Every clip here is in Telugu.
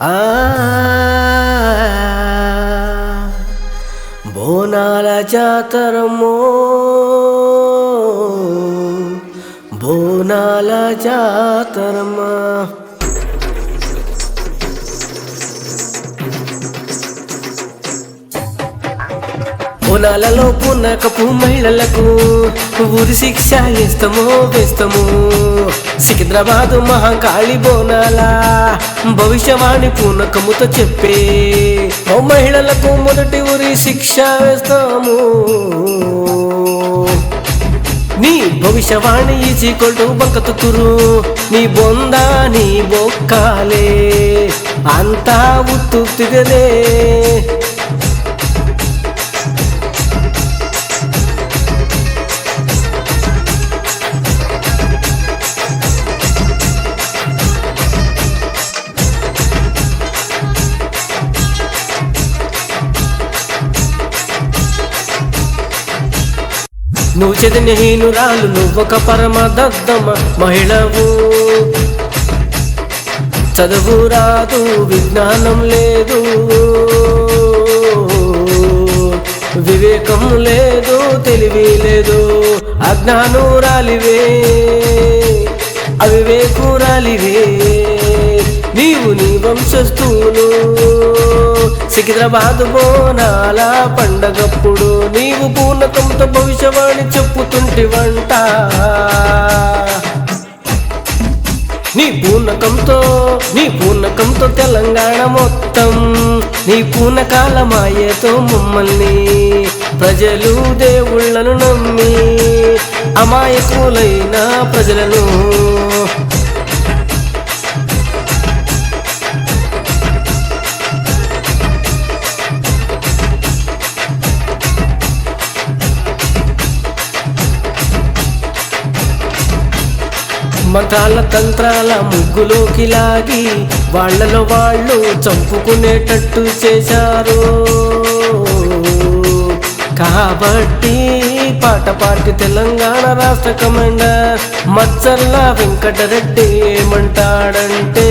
ఆ బోనాల జాతరమో బోనాల జాతరమా బోనాలలో పూనకపు మహిళలకు ఊరి శిక్ష వేస్తాము సికింద్రాబాదు మహాకాళి బోనాల భవిష్యవాణి పూనకముతో చెప్పే మహిళలకు మొదటి ఊరి శిక్ష వేస్తాము. నీ భవిష్యవాణి ఈజీకొల్టు బంకతుతురు నీ బొందా నీ బొక్కాలే అంతా ఉత్తుతిగదే. నువ్వు చదివినహీనురాలు నువ్వొక పరమ దద్దమ్మ మహిళవు. చదువు రాదు విజ్ఞానం లేదు వివేకం లేదు తెలివి లేదు అజ్ఞానురాలివే అవివేకురాలివే నీవు నీ వంశస్థులు. సికింద్రాబాద్ బోనాల పండగప్పుడు నీవు పూనకంతో భవిష్యవాణి చెప్పుతుంటివంట. నీ పూనకంతో తెలంగాణ మొత్తం నీ పూనకాల మాయతో మమ్మల్ని ప్రజలు దేవుళ్లను నమ్మి అమాయకులైన ప్రజలను మంత్రాల తంత్రాల ముగ్గులోకి లాగి వాళ్లలో వాళ్ళు చంపుకునేటట్టు చేశారు. కాబట్టి పాట పాటి తెలంగాణ రాష్ట్ర కమాండర్ మచ్చర్ల వెంకటరెడ్డి ఏమంటాడంటే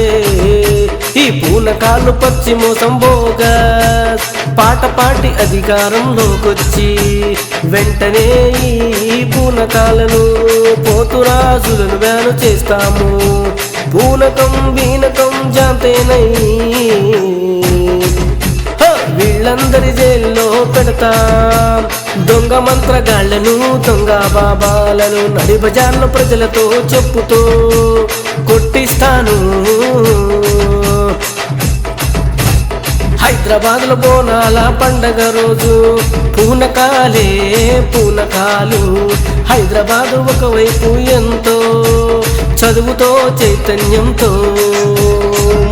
ఈ పూనకాలు పచ్చి మోసం బోగస్ పాట పాటి అధికారంలోకొచ్చి వెంటనే ఈ పూనకాలను పోతురాజులను బ్యాను చేస్తాము. పూనకం బీనకం జాంతేనై వీళ్ళందరి జైల్లో పెడతాం. దొంగ మంత్రగాళ్లను దొంగ బాబాలను నడి బజార్లో ప్రజలతో చెప్పుతూ కొట్టిస్తాను. హైదరాబాద్లో బోనాల పండగ రోజు పూనకాలు హైదరాబాదు ఒకవైపు ఎంతో చదువుతో చైతన్యంతో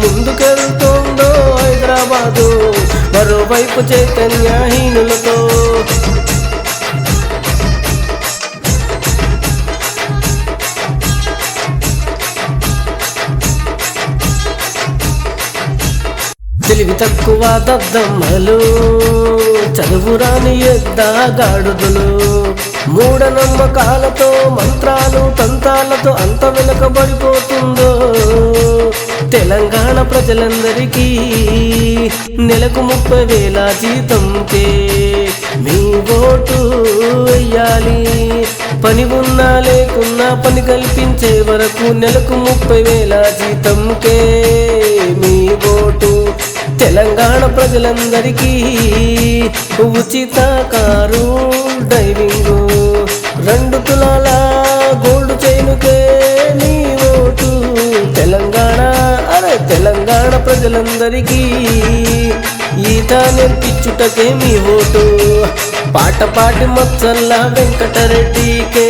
ముందుకెళ్తుందో హైదరాబాదు మరోవైపు చైతన్యహీనులతో. తెలివి తక్కువ దద్దమ్మలు చదువురాని ఎద్దాగాడుదులు మూఢనమ్మకాలతో మంత్రాలు తంత్రాలతో అంత వెనుకబడిపోతుందో. తెలంగాణ ప్రజలందరికీ నెలకు 30,000 జీతంకే మీ ఓటు వెయ్యాలి. పని ఉన్నా లేకున్నా పని కల్పించే వరకు నెలకు 30,000 జీతంకే మీ ఓటు. తెలంగాణ ప్రజలందరికీ ఉచిత కారు డ్రైవింగు 2 తులాల గోల్డ్ చైనుకే మీ ఓటు. తెలంగాణ ప్రజలందరికీ ఈత నేర్పించుటకే మీ ఓటు. పాట పాటి మచ్చల్ల వెంకటరెడ్డికే